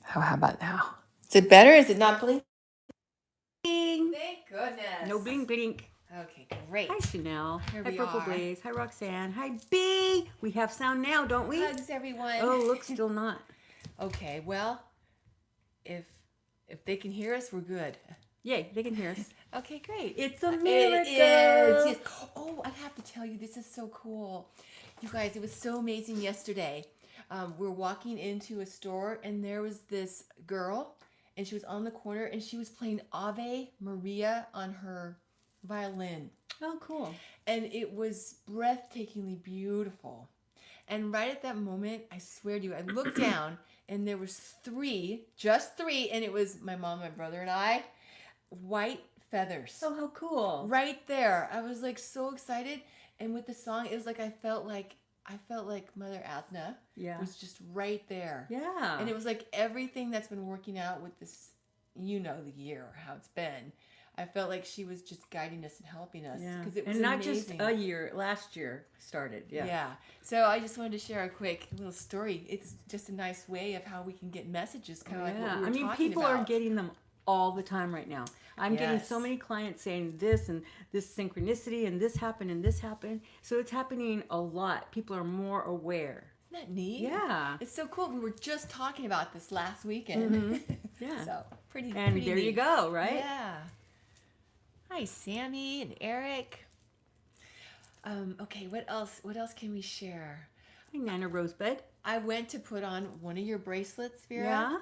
How about now? Is it better? Is it not blinking? Thank goodness. No blink blink. Okay, great. Hi Sonal. Here Hi we Purple are. Blaze. Hi Roxanne. Hi B. We have sound now, don't we? Hugs, everyone. Oh, look, still not. Okay, well, if they can hear us, we're good. Yay, they can hear us. Okay, great. It's a miracle. It is. Yes. Oh, I have to tell you, this is so cool. You guys, it was so amazing yesterday. We're walking into a store, and there was this girl, and she was on the corner, and she was playing Ave Maria on her violin. Oh, cool. And it was breathtakingly beautiful. And right at that moment, I swear to you, I looked down, and there was just three, and it was my mom, my brother, and I, white feathers. Oh, how cool. Right there. I was like so excited. And with the song, it was like I felt like Mother Asna was just right there. Yeah. And it was like everything that's been working out with this, the year, how it's been. I felt like she was just guiding us and helping us. Yeah. Because it was and not amazing. just a year, last year started. Yeah. Yeah. So I just wanted to share a quick little story. It's just a nice way of how we can get messages, kind of like what we were talking about. People are getting them all the time right now. I'm getting so many clients saying this and this synchronicity and this happened and this happened. So it's happening a lot. People are more aware. Isn't that neat? Yeah. It's so cool. We were just talking about this last weekend. Mm-hmm. Yeah. So pretty And pretty there neat. you go, right? Yeah. Hi, Sami and Eric. Okay, what else can we share? Hi, Nana Rosebud. I went to put on one of your bracelets, Vera. Yeah.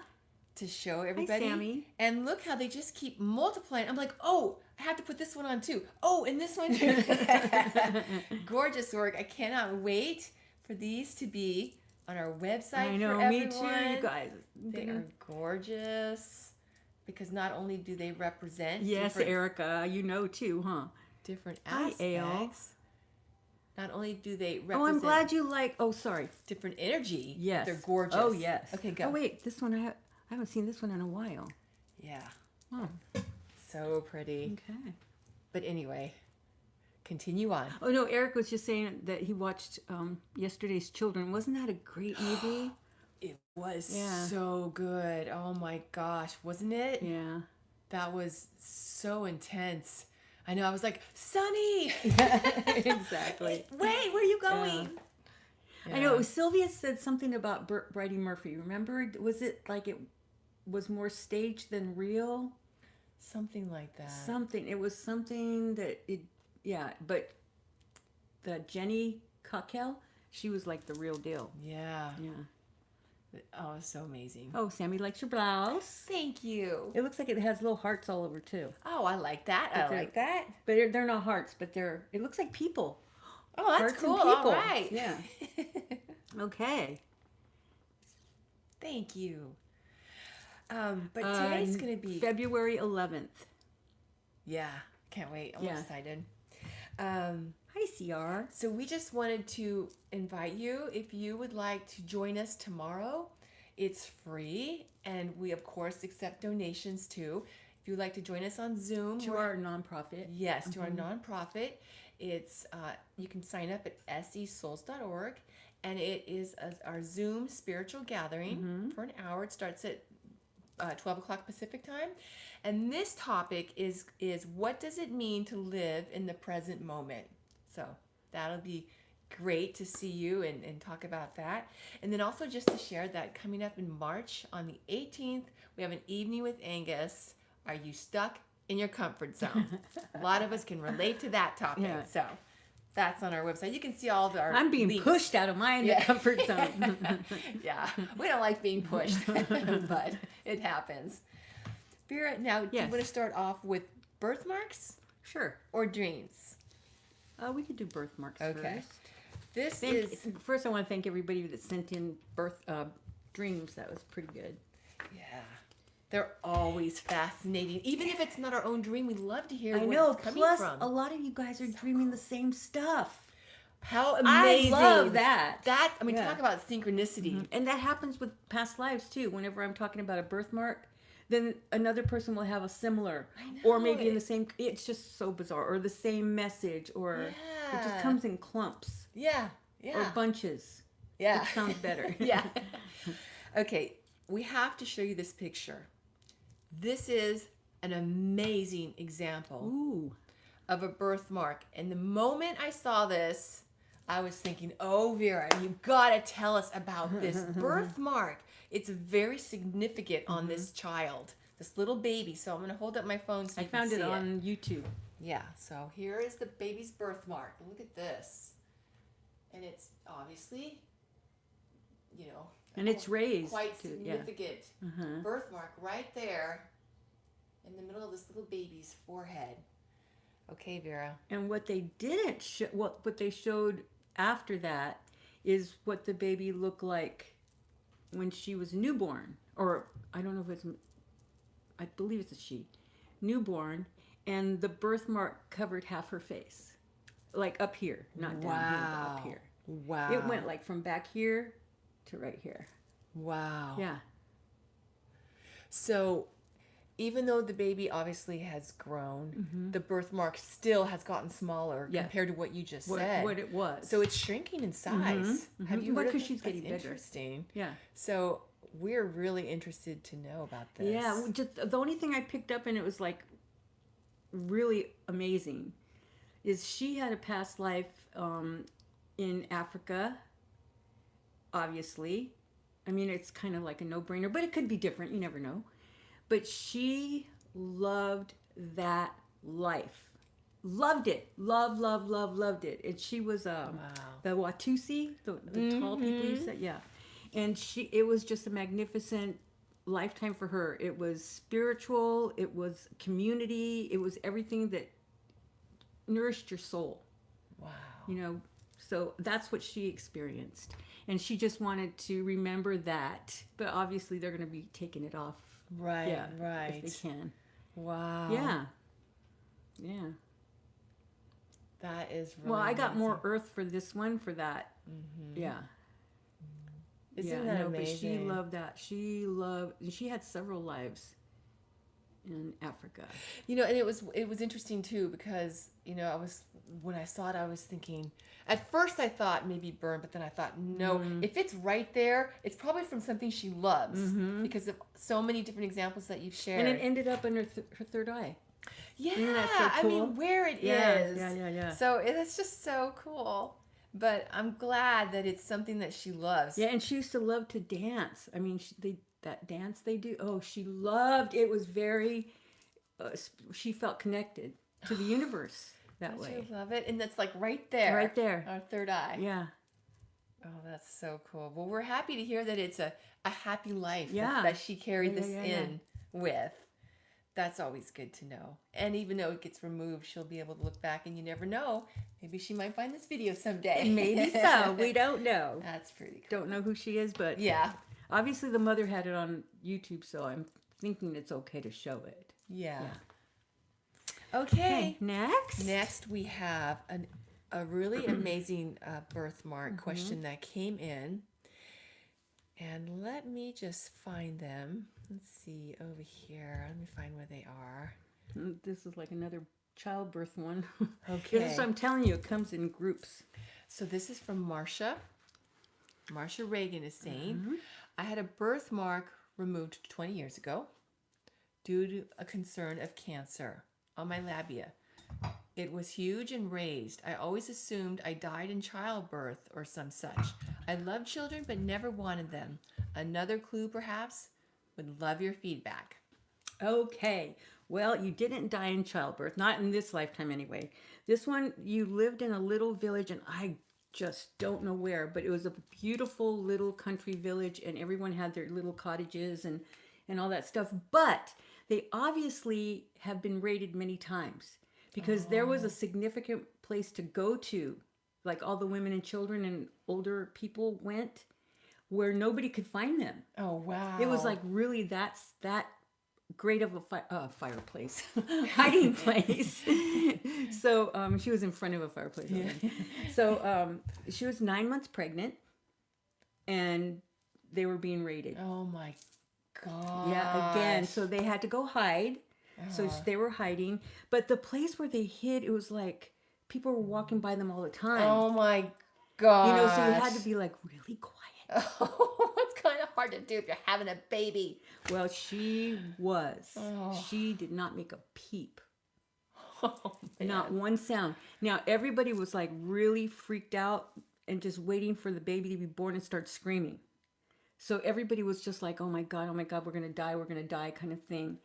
To show everybody. Hi, Sami. And look how they just keep multiplying. I'm like, oh, I have to put this one on too. Oh, and this one too. Gorgeous work. I cannot wait for these to be on our website. I know, for me everyone. too, you guys. They are gorgeous because not only do they represent Erica, you know too, huh? different Hi, aspects. Ale. Not only do they represent I'm glad you like. Oh, sorry. different energy. Yes. They're gorgeous. Oh, yes. Okay, go. Oh, wait. This one I haven't seen this one in a while. Yeah. Oh. So pretty. Okay. But anyway, continue on. Oh no, Eric was just saying that he watched yesterday's Children. Wasn't that a great movie? It was so good. Oh my gosh, wasn't it? Yeah. That was so intense. I know. I was like, Sonny. Exactly. Wait, where are you going? Yeah. I know. It was Sylvia said something about Bridie Murphy. Remember? Was it like it was more staged than real? Something like that. It was something that it. Yeah, but the Jenny Cockell, she was like the real deal. Yeah. Yeah. Oh, it's so amazing. Oh, Sami likes your blouse. Thank you. It looks like it has little hearts all over too. Oh, I like that. I like that. But they're not hearts, but it looks like people. Oh, that's Hearts cool. and people. All right. Yeah. Okay. Thank you. But today's going to be February 11th. Yeah. Can't wait. I'm excited. Hi, CR. So we just wanted to invite you, if you would like to join us tomorrow. It's free, and we of course accept donations too. If you'd like to join us on Zoom To our nonprofit. Yes, to our nonprofit. It's you can sign up at sesouls.org, and it is our Zoom spiritual gathering for an hour. It starts at 12 o'clock Pacific time. And this topic is what does it mean to live in the present moment? So that'll be great to see you and talk about that. And then also just to share that coming up in March on the 18th, we have an evening with Angus. Are you stuck in your comfort zone? A lot of us can relate to that topic. Yeah. So that's on our website. You can see all of our I'm being links. pushed out of my comfort zone. Yeah, we don't like being pushed, but it happens. Vera, now do you want to start off with birthmarks Sure. or dreams? We could do birthmarks Okay. first. First, I want to thank everybody that sent in dreams. That was pretty good. Yeah. They're always fascinating. Even if it's not our own dream, we love to hear I where know. it's coming Plus, from. a lot of you guys are dreaming the same stuff. How amazing. I love that. Talk about synchronicity. And that happens with past lives, too. Whenever I'm talking about a birthmark, then another person will have a similar. Or maybe in the same... It's just so bizarre. Or the same message. Or it just comes in clumps. Yeah. Yeah. Or bunches. Yeah. It sounds better. Yeah. Okay. we have to show you this picture. This is an amazing example Ooh. of a birthmark. And the moment I saw this, I was thinking, oh, Vera, you've got to tell us about this birthmark. It's very significant on this child, this little baby. So I'm going to hold up my phone so I you can found see it on YouTube. Yeah, so here is the baby's birthmark. Look at this. And it's obviously, you know, And it's raised. quite too, significant yeah. birthmark right there in the middle of this little baby's forehead. Okay, Vera. And what they didn't show, what they showed after that is what the baby looked like when she was newborn. Or I don't know if it's, I believe it's a she, newborn. And the birthmark covered half her face. Like up here, not down here, but up here. Wow. It went like from back here to right here. Wow. Yeah. So even though the baby obviously has grown, the birthmark still has gotten smaller compared to what you just said. What it was. So it's shrinking in size. Have you Well, heard of 'cause that? she's getting That's bigger. Interesting. Yeah. So we're really interested to know about this. Yeah. Just the only thing I picked up, and it was like really amazing, is she had a past life in Africa. Obviously, I mean, it's kind of like a no-brainer, but it could be different. You never know. But she loved that life. Loved it. Loved it. And she was the Watusi, the tall people you said. Yeah. And it was just a magnificent lifetime for her. It was spiritual. It was community. It was everything that nourished your soul. Wow. You know, so that's what she experienced. And she just wanted to remember that. But obviously they're going to be taking it off. Right, Yeah, right. if they can. Wow. Yeah. Yeah. That is really Well, I got amazing. more earth for this one for that. Yeah. Isn't that amazing? But she loved that. And she had several lives in Africa. You know, and it was interesting too because, you know, when I saw it, I was thinking, at first I thought maybe burn, but then I thought, no, if it's right there, it's probably from something she loves because of so many different examples that you've shared. And it ended up in her third eye. Yeah, Isn't that so I cool? mean, where it Yeah, is. yeah. So it's just so cool. But I'm glad that it's something that she loves. Yeah, and she used to love to dance. I mean, that dance they do. Oh, she loved. It was very. She felt connected to the universe that Don't way. you love it? And that's like right there. Right there. Our third eye. Yeah. Oh, that's so cool. Well, we're happy to hear that it's a happy life Yeah. that she carried Yeah, this yeah. in with. That's always good to know. And even though it gets removed, she'll be able to look back and you never know. Maybe she might find this video someday. Maybe so. We don't know. That's pretty cool. Don't know who she is, but Yeah. obviously the mother had it on YouTube, so I'm thinking it's okay to show it. Yeah. Yeah. Okay. Next. Next, we have a really amazing birthmark question that came in. And let me just find them. Let's see over here. Let me find where they are. This is like another childbirth one. Okay. This is, I'm telling you, it comes in groups. So this is from Marcia. Marcia Reagan is saying, I had a birthmark removed 20 years ago due to a concern of cancer on my labia. It was huge and raised. I always assumed I died in childbirth or some such. I love children but never wanted them. Another clue perhaps? Would love your feedback. Okay. Well, you didn't die in childbirth, not in this lifetime anyway. This one, you lived in a little village, and I just don't know where, but it was a beautiful little country village, and everyone had their little cottages and all that stuff. But they obviously have been raided many times because there was a significant place to go to, like all the women and children and older people went, where nobody could find them. Oh, wow. It was like really that great of a fireplace, hiding place. So she was in front of a fireplace. Yeah. So she was 9 months pregnant, and they were being raided. Oh, my God. Yeah, again. So they had to go hide. So they were hiding. But the place where they hid, it was like people were walking by them all the time. Oh, my God. You know, so you had to be like really quiet. Oh, it's kind of hard to do if you're having a baby. Well, she was. Oh. She did not make a peep. Oh, man. Not one sound. Now, everybody was like really freaked out and just waiting for the baby to be born and start screaming. So everybody was just like, oh my God, we're going to die kind of thing.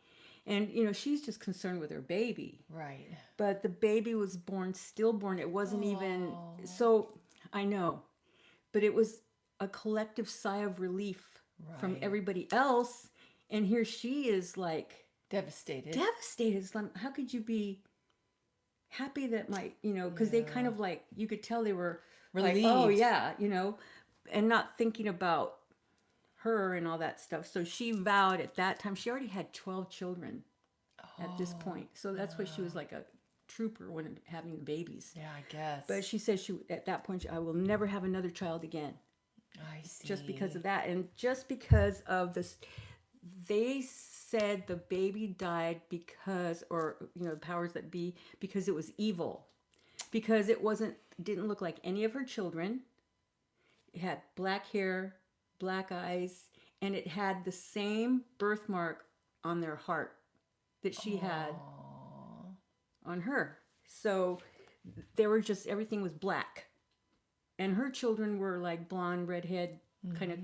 And, she's just concerned with her baby. Right. But the baby was stillborn. It wasn't even, so I know. But it was a collective sigh of relief from everybody else. And here she is like. Devastated. It's like, how could you be happy that because they kind of like, you could tell they were relieved. Like, oh yeah, and not thinking about her and all that stuff. So she vowed at that time, she already had 12 children at this point. So that's why she was like a trooper when having the babies. Yeah, I guess. But she said at that point, I will never have another child again. I see. Just because of that. And just because of this, they said the baby died because, or, powers that be, because it was evil. Because it didn't look like any of her children. It had black hair, black eyes, and it had the same birthmark on their heart that she had on her. So they were everything was black. And her children were like blonde, redhead, kind of,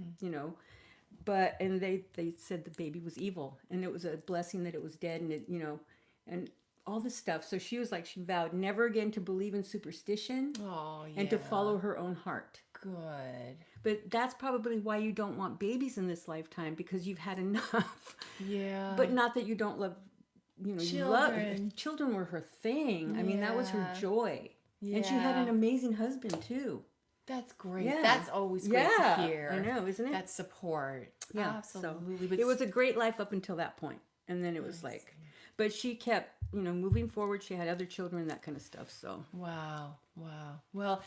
and they said the baby was evil. And it was a blessing that it was dead and and all this stuff. So she was like, she vowed never again to believe in superstition and to follow her own heart. Good. But that's probably why you don't want babies in this lifetime, because you've had enough. Yeah. But not that you don't love, children. Children were her thing. I mean, that was her joy. Yeah. And she had an amazing husband too. That's great. Yeah. That's always great to hear. I know, isn't it? That support. Yeah, absolutely. So it was a great life up until that point. And then it was but she kept, moving forward. She had other children, that kind of stuff. So. Wow. Well,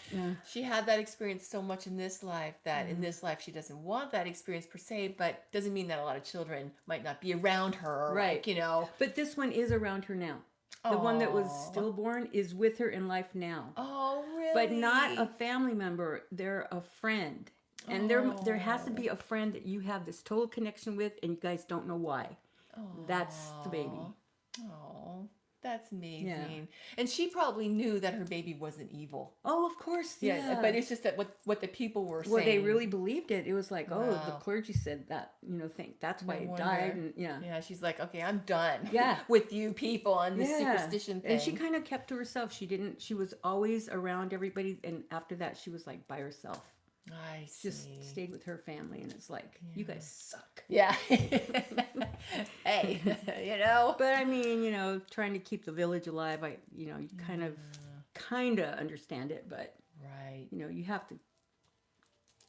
she had that experience so much in this life that in this life she doesn't want that experience per se, but doesn't mean that a lot of children might not be around her. Right. Like, But this one is around her now. The one that was stillborn is with her in life now. Oh, really? But not a family member. They're a friend. And there has to be a friend that you have this total connection with and you guys don't know why. That's the baby. Oh, that's amazing. Yeah. And she probably knew that her baby wasn't evil. Oh, of course. Yeah. But it's just that what the people were saying. Well, they really believed it. It was like, the Wow. clergy said that, think that's why it died. And Yeah, she's like, okay, I'm done. Yeah. With you people on this superstition thing. And she kind of kept to herself. She was always around everybody. And after that, she was like by herself. I see. Just stayed with her family. And it's like, you guys suck. Yeah. Hey, But I mean, trying to keep the village alive, you kind of understand it, but right. You have to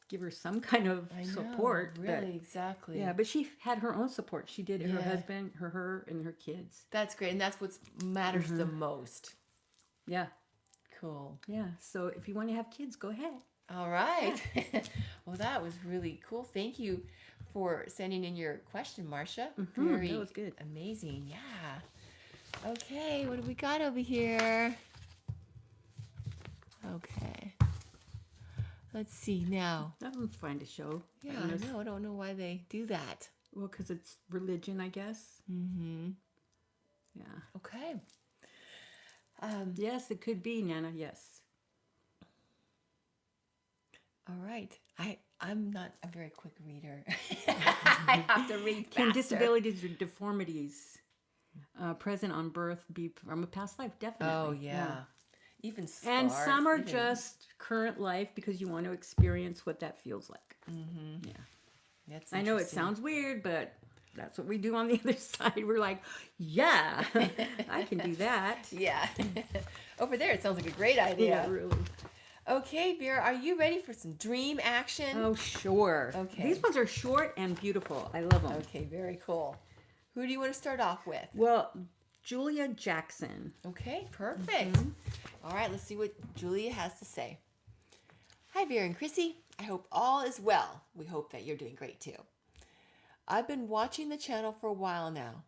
give her some kind of support. Really, exactly. Yeah, but she had her own support. She did her husband, her and her kids. That's great. And that's what matters the most. Yeah. Cool. Yeah. So if you want to have kids, go ahead. All right. Well, that was really cool. Thank you for sending in your question, Marcia. Very that was good. Amazing. Yeah. Okay, what do we got over here? Okay. Let's see now. That one's fine to show. Yeah, I don't know why they do that. Well, because it's religion, I guess. Mm-hmm. Yeah. Okay. Yes, it could be, Nana. Yes. All right. I'm not a very quick reader. I have to read faster. Can disabilities or deformities present on birth be from a past life? Definitely. Oh, yeah. Even scars. And some are just current life because you want to experience what that feels like. Mm-hmm. Yeah. That's I know it sounds weird, but that's what we do on the other side. We're like, yeah, I can do that. Yeah. Over there, it sounds like a great idea. Yeah, really. Okay, Vera, are you ready for some dream action? Oh, sure. Okay. These ones are short and beautiful. I love them. Okay, very cool. Who do you want to start off with? Well, Julia Jackson. Okay, perfect. All right, let's see what Julia has to say. Hi, Vera and Chrissy. I hope all is well. We hope that you're doing great, too. I've been watching the channel for a while now.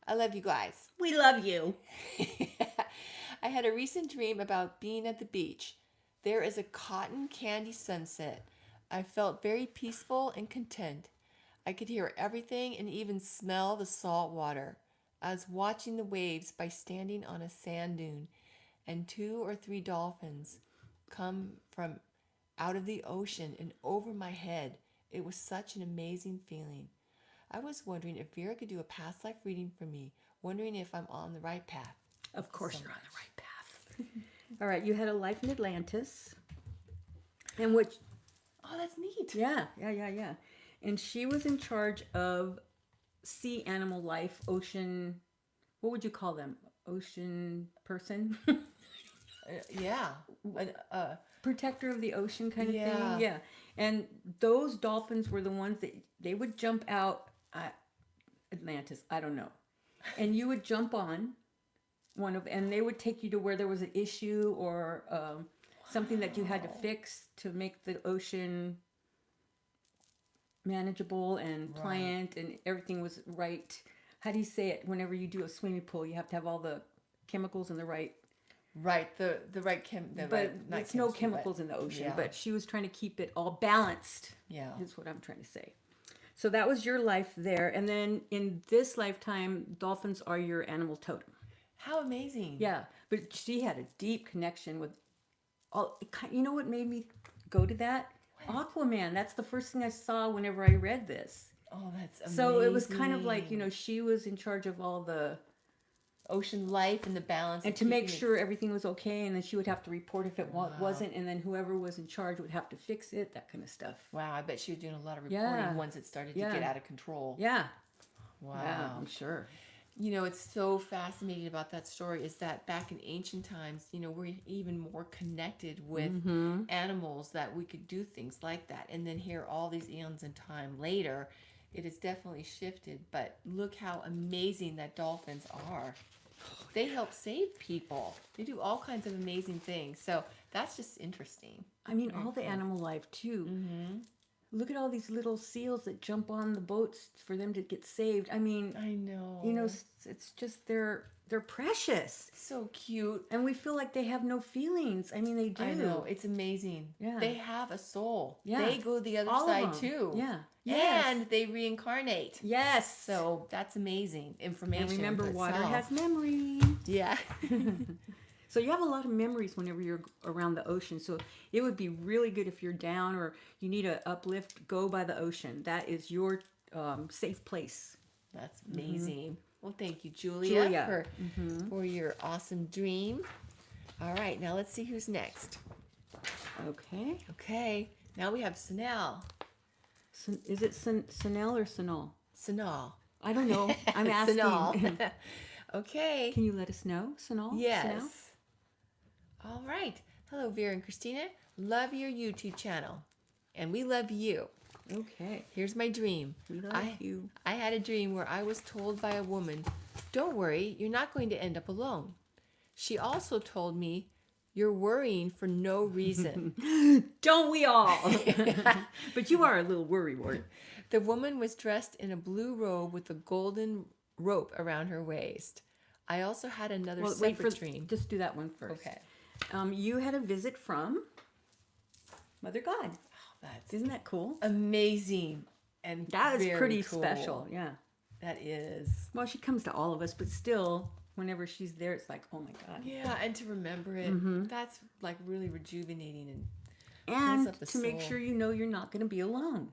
I love you guys. We love you. I had a recent dream about being at the beach. There is a cotton candy sunset I felt very peaceful and content. I could hear everything and even smell the salt water. I was watching the waves by standing on a sand dune, and 2 or 3 dolphins come from out of the ocean and over my head. It was such an amazing feeling. I was wondering if Vera could do a past life reading for me, wondering if I'm on the right path. Of course, you're on the right path. All right, you had a life in Atlantis, and which, Oh, that's neat. yeah. And she was in charge of sea animal life, ocean, what would you call them? Ocean person? Yeah. Protector of the ocean kind of Yeah. thing. Yeah. And those dolphins were the ones that they would jump out at Atlantis. I don't know. And you would jump on one of, and they would take you to where there was an issue or something that you had to fix to make the ocean manageable and pliant and everything was right. How do you say it? Whenever you do a swimming pool, you have to have all the chemicals in the right. Right, the right But there's no chemicals in the ocean. But she was trying to keep it all balanced. Yeah. Is what I'm trying to say. So that was your life there, and then in this lifetime, dolphins are your animal totem. How amazing. Yeah, but she had a deep connection with all. You know what made me go to that? Aquaman. That's the first thing I saw whenever I read this. Oh, that's amazing. So it was kind of like, she was in charge of all the ocean life and the balance. and to make sure everything was okay, and then she would have to report if it wasn't, and then whoever was in charge would have to fix it, that kind of stuff. Wow, I bet she was doing a lot of reporting once it started to get out of control. Yeah. Wow. Yeah, I'm sure. It's so fascinating about that story is that back in ancient times, we're even more connected with animals, that we could do things like that. And then here, all these eons in time later, it has definitely shifted. But look how amazing that dolphins are. They help save people. They do all kinds of amazing things. So that's just interesting. I mean, all the animal life too. Mm-hmm. Look at all these little seals that jump on the boats for them to get saved. I mean, I know. It's just they're precious. So cute. And we feel like they have no feelings. I mean, they do. I know. It's amazing. Yeah. They have a soul. Yeah. They go the other all side too. Yeah. And they reincarnate. Yes. So that's amazing information. And remember, water has memory. Yeah. So you have a lot of memories whenever you're around the ocean. So it would be really good if you're down or you need an uplift, go by the ocean. That is your safe place. That's amazing. Well, thank you, Julia. For your awesome dream. All right, now let's see who's next. Okay. Now we have Sonal. Is it Sonal or Sonal? Sonal. I don't know. I'm asking. Sonal. Okay. Can you let us know, Sonal? Yes. Sonal? All right. Hello, Vera and Christina. Love your YouTube channel. And we love you. Okay. Here's my dream. We love you. I had a dream where I was told by a woman, "Don't worry, you're not going to end up alone." She also told me, "You're worrying for no reason." Don't we all? But you are a little worrywart. The woman was dressed in a blue robe with a golden rope around her waist. I also had another separate dream. Just do that one first. Okay. You had a visit from Mother God. Isn't that cool? Amazing. And that is pretty cool. special. Yeah. That is. Well, she comes to all of us, but still, whenever she's there, it's like, oh my God. Yeah, and to remember it, that's like really rejuvenating and to make sure you know you're not going to be alone.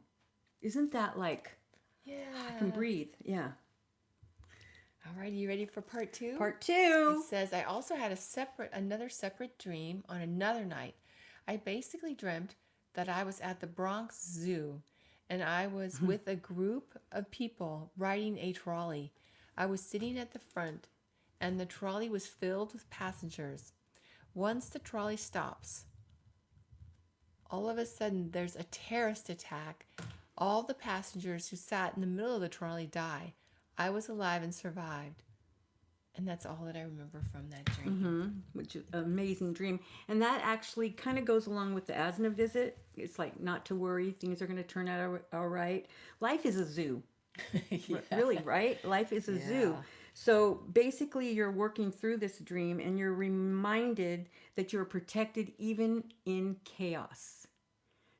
Isn't that like? Yeah. I can breathe. Yeah. All right, you ready for part 2? Part 2. It says, I also had another separate dream on another night. I basically dreamt that I was at the Bronx Zoo and I was with a group of people riding a trolley. I was sitting at the front and the trolley was filled with passengers. Once the trolley stops, all of a sudden there's a terrorist attack. All the passengers who sat in the middle of the trolley die. I was alive and survived. And that's all that I remember from that dream. Which is an amazing dream. And that actually kind of goes along with the asana visit. It's like not to worry. Things are going to turn out all right. Life is a zoo. Yeah. Really, right? Life is a zoo. So basically you're working through this dream and you're reminded that you're protected even in chaos.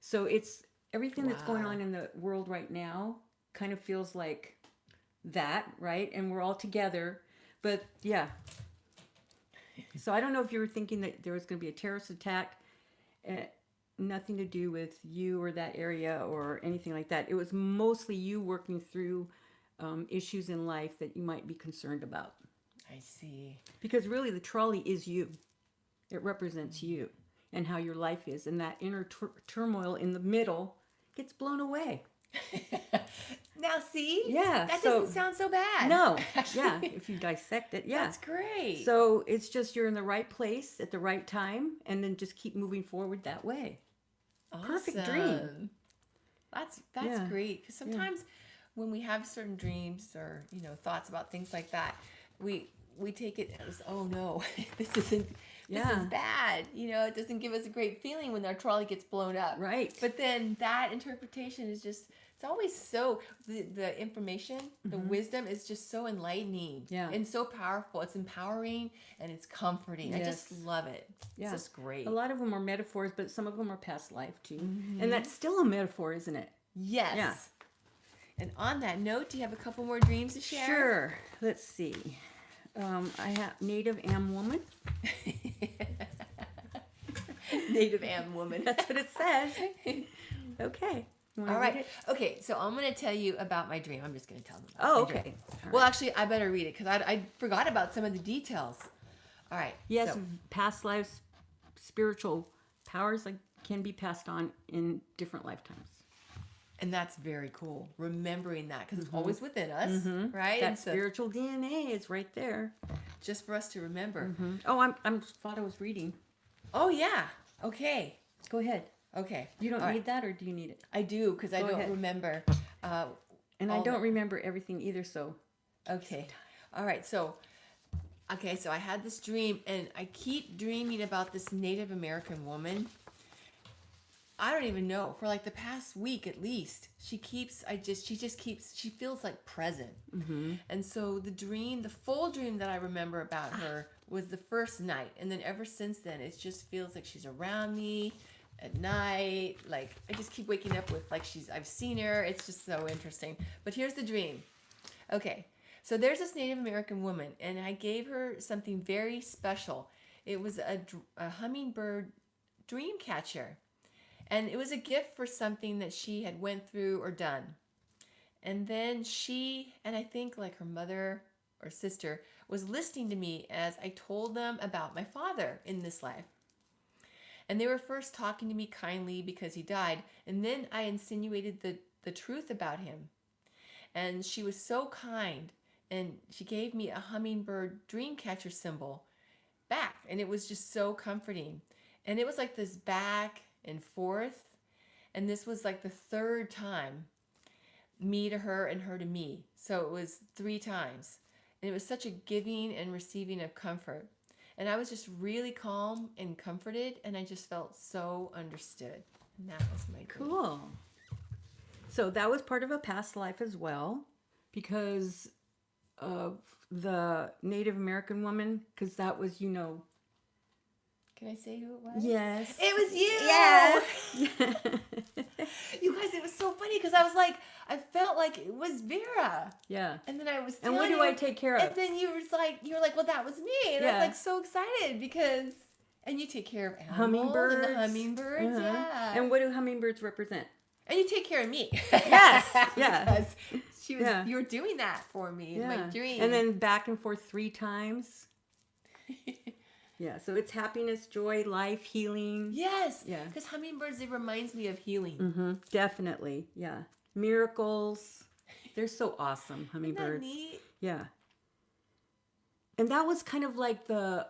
So it's everything that's going Wow. on in the world right now kind of feels like that, right? And we're all together. But yeah. So I don't know if you were thinking that there was going to be a terrorist attack. Nothing to do with you or that area or anything like that. It was mostly you working through issues in life that you might be concerned about. I see. Because really the trolley is you. It represents you and how your life is. And that inner turmoil in the middle gets blown away. Now, see? Yeah. That doesn't sound so bad. No. Actually. Yeah. If you dissect it. Yeah. That's great. So it's just you're in the right place at the right time and then just keep moving forward that way. Awesome. Perfect dream. That's Yeah. great. Because sometimes when we have certain dreams or, thoughts about things like that, we take it as, oh no, this is bad. It doesn't give us a great feeling when our trolley gets blown up. Right. But then that interpretation is just, it's always so, the information, the wisdom is just so enlightening. Yeah. And so powerful. It's empowering and it's comforting. I just Yes. love it. Yeah. It's just great. A lot of them are metaphors, but some of them are past life too. And that's still a metaphor, isn't it? Yes. Yeah. And on that note, do you have a couple more dreams to share? Sure. Let's see. I have Native Am Woman. Native Am Woman. That's what it says. Okay. You wanna All read right. it? Okay, so I'm going to tell you about my dream. I'm just going to tell them about Oh, my okay. dream. All Well, actually, I better read it because I forgot about some of the details. All right. Yes, so- past lives, spiritual powers can be passed on in different lifetimes. and that's very cool. Remembering that because it's always within us, right? That And so spiritual DNA is right there. just for us to remember. Oh, I'm thought I was reading. Oh, yeah. Okay. Go ahead. Okay. You don't All need right. that, or do you need it? I do because I Go don't ahead. remember. And I all don't the- remember everything either, so. Okay. All right. So I had this dream, and I keep dreaming about this Native American woman. I don't even know, for like the past week at least. She feels like present. And so the full dream that I remember about her was the first night. And then ever since then, it just feels like she's around me at night. Like I just keep waking up with I've seen her. It's just so interesting. But here's the dream. Okay. So there's this Native American woman, and I gave her something very special. It was a hummingbird dream catcher. And it was a gift for something that she had went through or done. And then she, and I think like her mother or sister, was listening to me as I told them about my father in this life. And they were first talking to me kindly because he died. And then I insinuated the truth about him. And she was so kind. And she gave me a hummingbird dream catcher symbol back. And it was just so comforting. And it was like this back and forth. And this was like the third time, me to her and her to me. So it was 3 times. And it was such a giving and receiving of comfort. And I was just really calm and comforted. And I just felt so understood. And that was my dream. Cool. So that was part of a past life as well, because of the Native American woman, because that was, Can I say who it was? Yes. It was you! Yes. You guys, it was so funny because I was like, I felt like it was Vera. Yeah. And then I was And what telling do I you, take care And of? then you were like, well, that was me. And I Yeah. was like so excited because, and you take care of animals Hummingbirds. and the hummingbirds, Uh-huh. yeah. And what do hummingbirds represent? And you take care of me. Yes, yeah. Because Yeah. you were doing that for me in my dream. And then back and forth 3 times. Yeah, so it's happiness, joy, life, healing. yes. Yeah. Because hummingbirds, it reminds me of healing. Mm-hmm. Definitely. Yeah. Miracles. They're so awesome, Isn't that hummingbirds. neat? Yeah. And that was kind of like the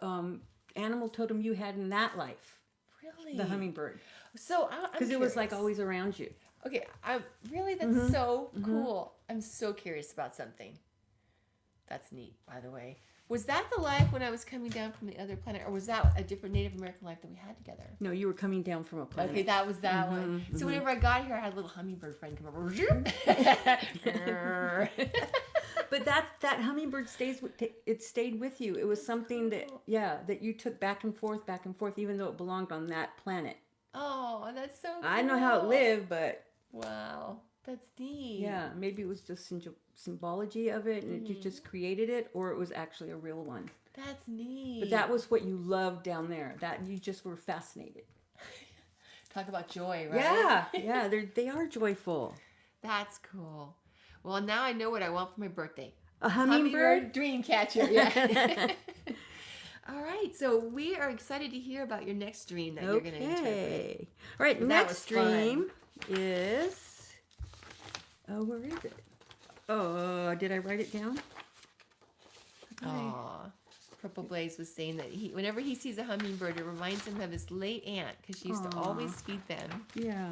animal totem you had in that life, Really? the hummingbird. So Because it was like curious. always around you. Okay, that's so cool. I'm so curious about something. That's neat, by the way. Was that the life when I was coming down from the other planet, or was that a different Native American life that we had together? No, you were coming down from a planet. Okay, that was that one. So whenever I got here, I had a little hummingbird friend come over. But that hummingbird stayed with you. It was something that you took back and forth, even though it belonged on that planet. Oh, that's so cool. I don't know how it lived, but Wow. That's neat. Yeah, maybe it was just symbology of it, and it just created it, or it was actually a real one. That's neat. But that was what you loved down there. That you just were fascinated. Talk about joy, right? Yeah, they are joyful. That's cool. Well, now I know what I want for my birthday. A hummingbird? Dream catcher, yeah. All right, so we are excited to hear about your next dream that you're going to interpret. All right, That next was fun. dream is... Oh, where is it? Oh, did I write it down? Aw. Purple Blaze was saying that whenever he sees a hummingbird, it reminds him of his late aunt because she used to always feed them. Yeah.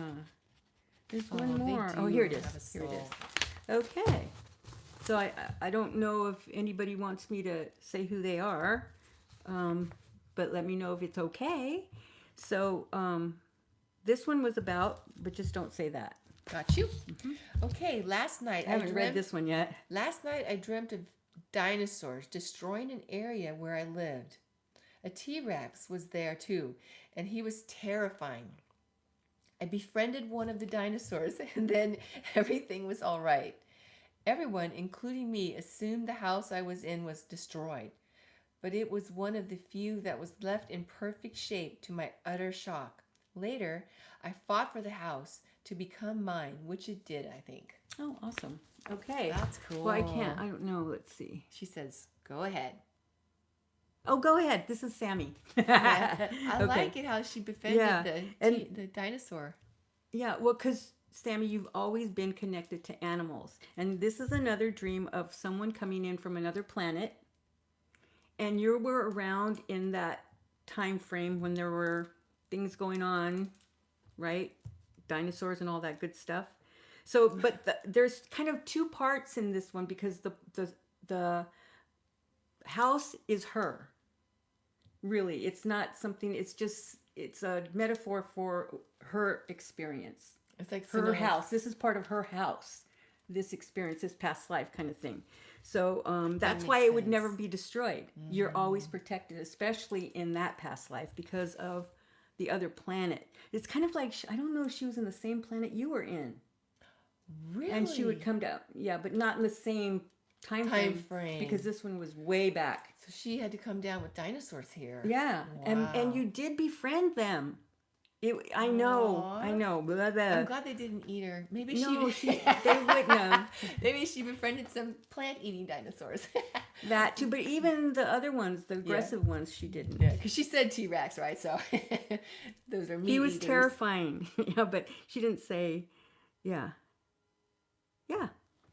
There's Oh, one they more. do Oh, here it have a is. Here it soul. is. Okay. So I don't know if anybody wants me to say who they are, but let me know if it's okay. So this one was about, but just don't say that. Got you. Okay, last night I haven't read this one yet. Last night I dreamt of dinosaurs destroying an area where I lived. A T-Rex was there too, and he was terrifying. I befriended one of the dinosaurs, and then everything was all right. Everyone, including me, assumed the house I was in was destroyed, but it was one of the few that was left in perfect shape to my utter shock. Later, I fought for the house to become mine, which it did, I think. Oh, awesome. Okay. That's cool. Well, I can't. I don't know. Let's see. She says, go ahead. Oh, go ahead. This is Sami. Yeah, I Okay. like it how she befriended and- the dinosaur. Yeah, well, because, Sami, you've always been connected to animals. And this is another dream of someone coming in from another planet. And you were around in that time frame when there were things going on, right? Dinosaurs and all that good stuff. So, but there's kind of two parts in this one because the house is her. Really, it's not something, it's a metaphor for her experience. It's like Her Sonal. house. This is part of her house. This experience, this past life kind of thing. So that's makes why it would sense. never be destroyed. You're always protected, especially in that past life because of the other planet. It's kind of like, I don't know if she was in the same planet you were in. Really? And she would come down, yeah, but not in the same time frame. Because this one was way back. So she had to come down with dinosaurs here. Yeah, Wow. and you did befriend them. I know. Blah, blah. I'm glad they didn't eat her. Maybe No, she they wouldn't have. Maybe she befriended some plant-eating dinosaurs. That too, but even the other ones, the aggressive ones, she didn't. Yeah, because she said T-Rex, right? So those are meat He was eaters. terrifying. Yeah, but she didn't say, yeah.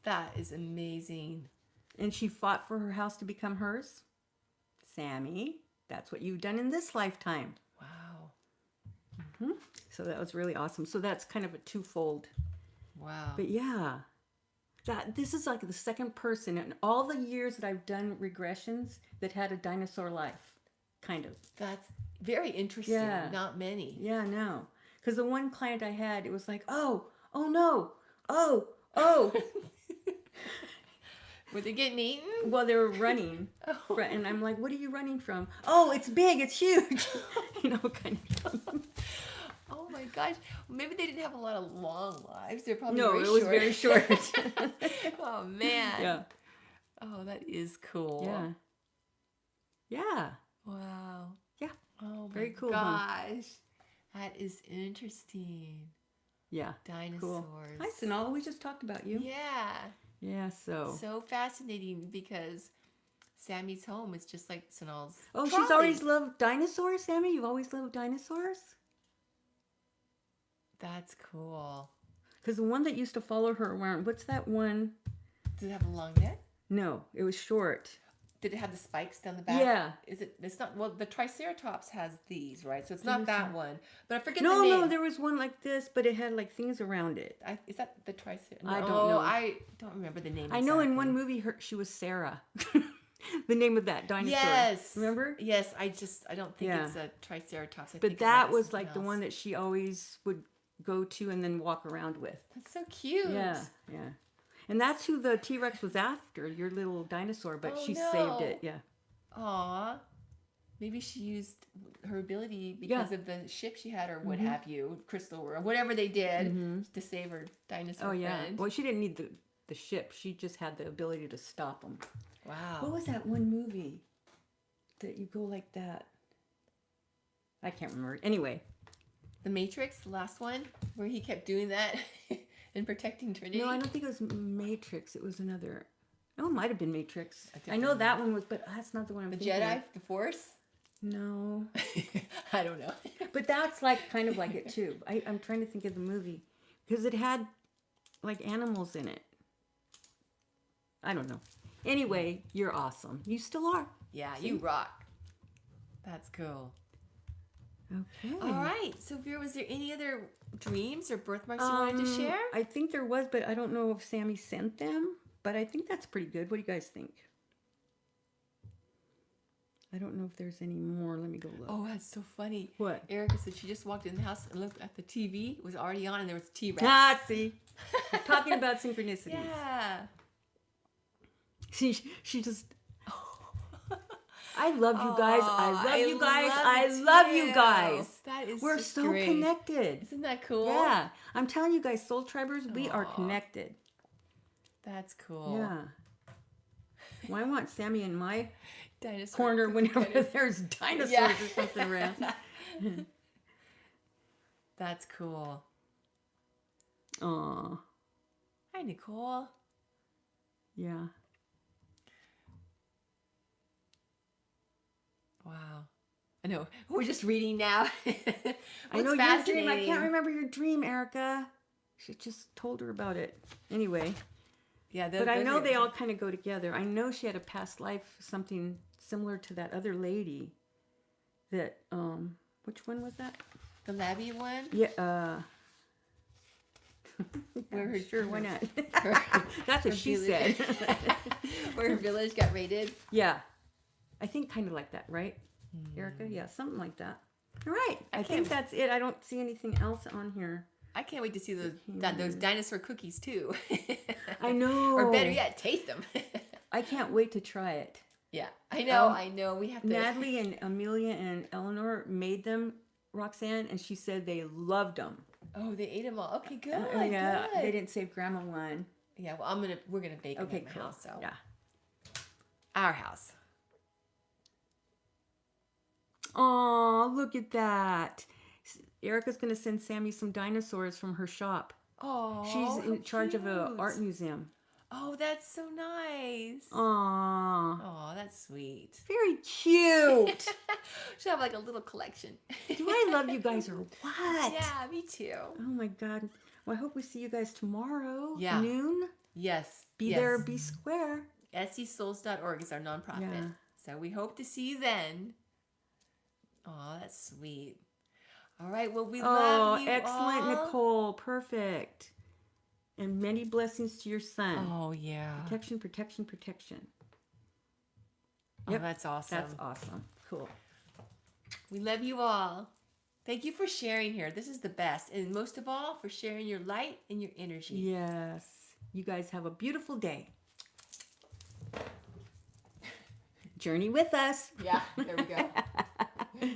That is amazing. And she fought for her house to become hers. Sami, that's what you've done in this lifetime. Wow. So that was really awesome. So that's kind of a twofold. Wow. But yeah, this is like the second person in all the years that I've done regressions that had a dinosaur life, kind of. That's very interesting. Yeah. Not many. Yeah, no. Because the one client I had, it was like, oh no, oh. Were they getting eaten? Well, they were running. Oh. And I'm like, what are you running from? Oh, it's big, it's huge. Kind of thing. Oh my gosh. Maybe they didn't have a lot of long lives. They're probably No, very it was short. very short. Oh man. Yeah. Oh, that is cool. Yeah. Yeah. Wow. Yeah. Oh my Very cool, huh? gosh. That is interesting. Yeah. Dinosaurs. Cool. Hi, Sonal. We just talked about you. Yeah. Yeah, So fascinating because Sami's home is just like Sonal's. Oh, she's trolley. always loved dinosaurs, Sami? You've always loved dinosaurs? That's cool. Because the one that used to follow her around, what's that one? Does it have a long neck? No, it was short. Did it have the spikes down the back? Yeah. It's not, well, the Triceratops has these, right? So it's not that one. But I forget No, the name. no, there was one like this, but it had like things around it. Is that the Triceratops? I don't know. I don't remember the name. I know in exactly. one movie she was Sarah. The name of that dinosaur. Yes. Remember? Yes, I don't think Yeah. it's a Triceratops. I But think it might that be was something like the else. one that she always would go to and then walk around with. That's so cute. Yeah, yeah. And that's who the T-Rex was after, your little dinosaur, but Oh, she no. saved it. Yeah. Aw. Maybe she used her ability because of the ship she had, or what have you, crystal, or whatever they did to save her dinosaur friend. Well, she didn't need the ship. She just had the ability to stop them. Wow. What was that one movie that you go like that? I can't remember. Anyway. The Matrix, the last one, where he kept doing that and protecting Trinity. No, I don't think it was Matrix. It was another. Oh, it might have been Matrix. I know that one was, but that's not the one I'm thinking The Jedi, of. the Force? No. I don't know. But that's like kind of like it too. I'm trying to think of the movie because it had like animals in it. I don't know. Anyway, you're awesome. You still are. Yeah, you rock. That's cool. Okay. All right. So, Vera, was there any other dreams or birthmarks you wanted to share? I think there was, but I don't know if Sami sent them. But I think that's pretty good. What do you guys think? I don't know if there's any more. Let me go look. Oh, that's so funny. What? Erica said she just walked in the house and looked at the TV. It was already on, and there was a T-Rex. Ah, see? Talking about synchronicities. Yeah. She just... I love you guys. I love you guys. I love you guys. That is We're just so great. connected. Isn't that cool? Yeah. I'm telling you guys, Soul Tribers, we are connected. That's cool. Yeah. Well, I want Sami in my Dinosaur corner whenever kind of- there's dinosaurs Yeah. or something around. That's cool. Aw. Hi, Nicole. Yeah. Wow. I know. We're just reading now. I know your dream. I can't remember your dream, Erica. She just told her about it. Anyway. Yeah, But I know they all kind of go together. I know she had a past life, something similar to that other lady. That, which one was that? The Labby one? Yeah, Where her, sure, why not? her- That's what her she village- said. Where her village got raided. Yeah. I think kind of like that, right, Erica? Yeah, something like that. All right. I think that's it. I don't see anything else on here. I can't wait to see those dinosaur cookies too. I know. Or better yet, taste them. I can't wait to try it. Yeah, I know. We have to. Natalie and Amelia and Eleanor made them, Roxanne, and she said they loved them. Oh, they ate them all. Okay, good. Yeah, good. they didn't save Grandma one. Yeah, well, we're gonna bake them Okay, at my cool. house. So Yeah. our house. Oh, look at that. Erica's going to send Sami some dinosaurs from her shop. Oh, She's in charge of an art museum. Oh, that's so nice. Aw. Oh, that's sweet. Very cute. She'll have like a little collection. Do I love you guys or what? Yeah, me too. Oh my God. Well, I hope we see you guys tomorrow. Yeah. Noon. Yes. Be there, be square. SCSouls.org is our nonprofit. Yeah. So we hope to see you then. Oh, that's sweet. All right. Well, we love you excellent, all. Nicole. Perfect. And many blessings to your son. Oh, yeah. Protection, protection, protection. Oh, Yep. that's awesome. That's awesome. Cool. We love you all. Thank you for sharing here. This is the best. And most of all, for sharing your light and your energy. Yes. You guys have a beautiful day. Journey with us. Yeah, there we go.